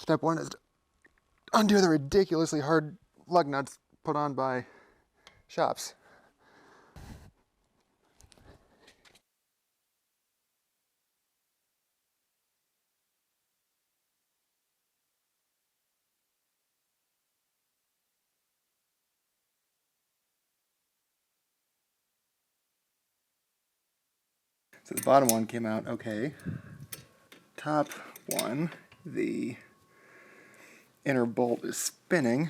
Step one is to undo the ridiculously hard lug nuts put on by shops. So the bottom one came out okay. Top one, the inner bolt is spinning.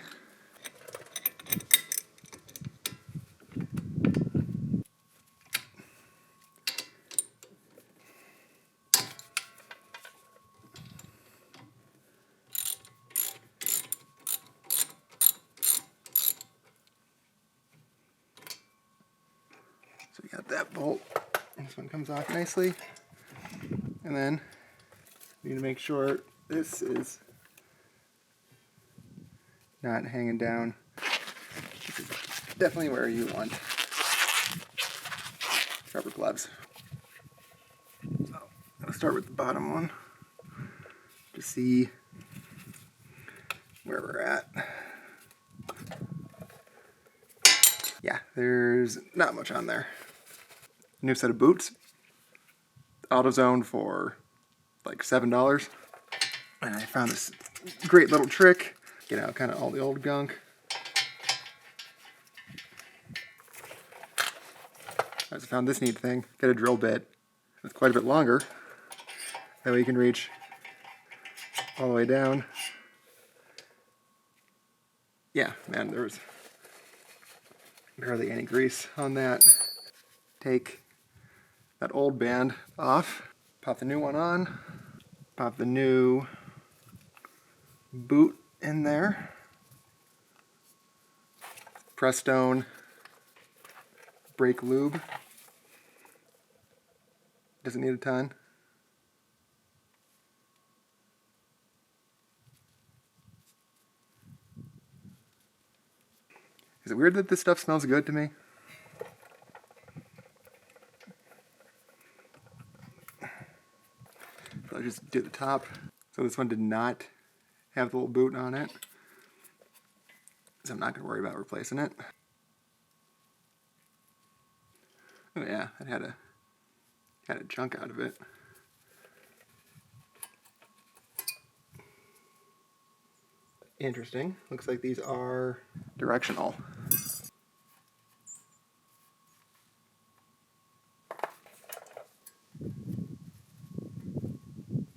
So we got that bolt. This one comes off nicely. And then we need to make sure this is not hanging down. This is definitely where you want rubber gloves. So I'll start with the bottom one to see where we're at. Yeah, there's not much on there. New set of boots. AutoZone for like $7. And I found this great little trick. Get out kind of all the old gunk. I just found this neat thing. Get a drill bit. It's quite a bit longer. That way you can reach all the way down. Yeah, man, there was barely any grease on that. Take that old band off. Pop the new one on. Pop the new boot in there. Piston brake lube. Doesn't need a ton. Is it weird that this stuff smells good to me? So I'll just do the top. So this one did not have the little boot on it. So I'm not going to worry about replacing it. Oh yeah, it had a chunk out of it. Interesting. Looks like these are directional.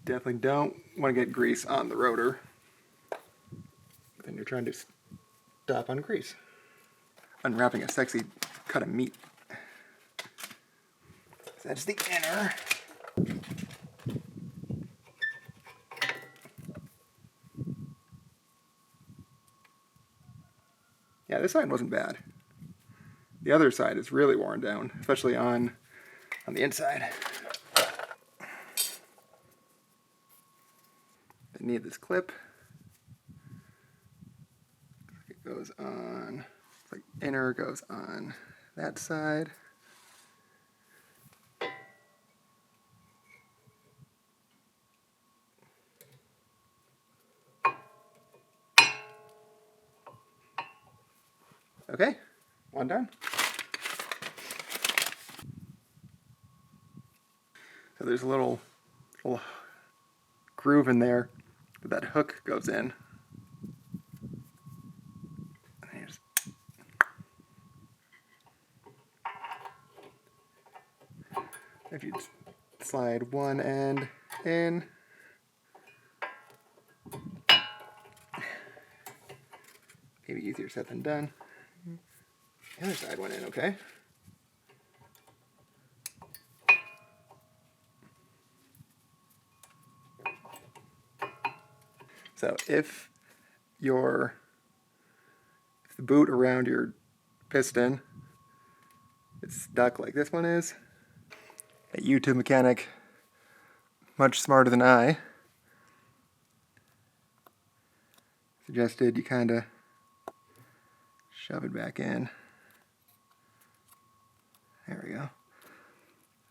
Definitely don't want to get grease on the rotor. Then you're trying to stop on grease. Unwrapping a sexy cut of meat. So that's the inner. Yeah, this side wasn't bad. The other side is really worn down, especially on the inside. I need this clip. It goes on, like inner goes on that side. Okay, one done. So there's a little groove in there where that hook goes in. If you slide one end in, maybe easier said than done. The other side went in okay. So if the boot around your piston is stuck like this one is, a YouTube mechanic, much smarter than I, suggested you kind of shove it back in. There we go.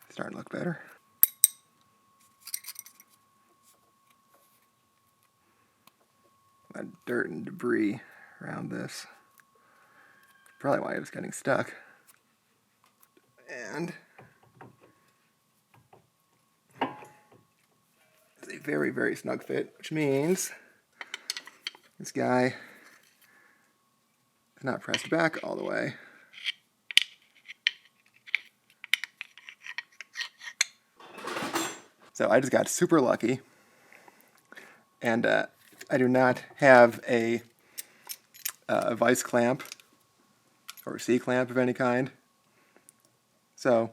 Starting to look better. lot of dirt and debris around this. Probably why it was getting stuck. And it's a very, very snug fit, which means this guy is not pressed back all the way. So I just got super lucky, and I do not have a vice clamp or a C-clamp of any kind. So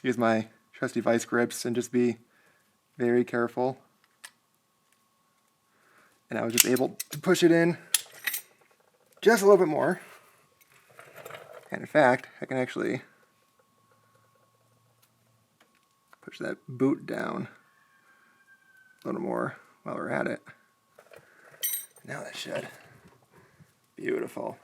use my trusty vice grips and just be very careful. And I was just able to push it in just a little bit more. And in fact, I can actually push that boot down a little more while we're at it. Now that should. Beautiful.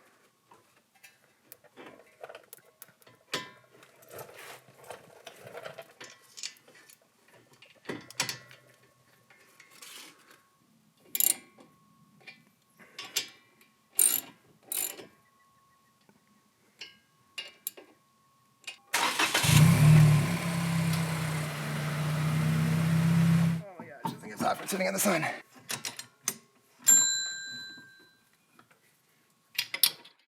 Oh my gosh, this thing is hot for sitting on the sun.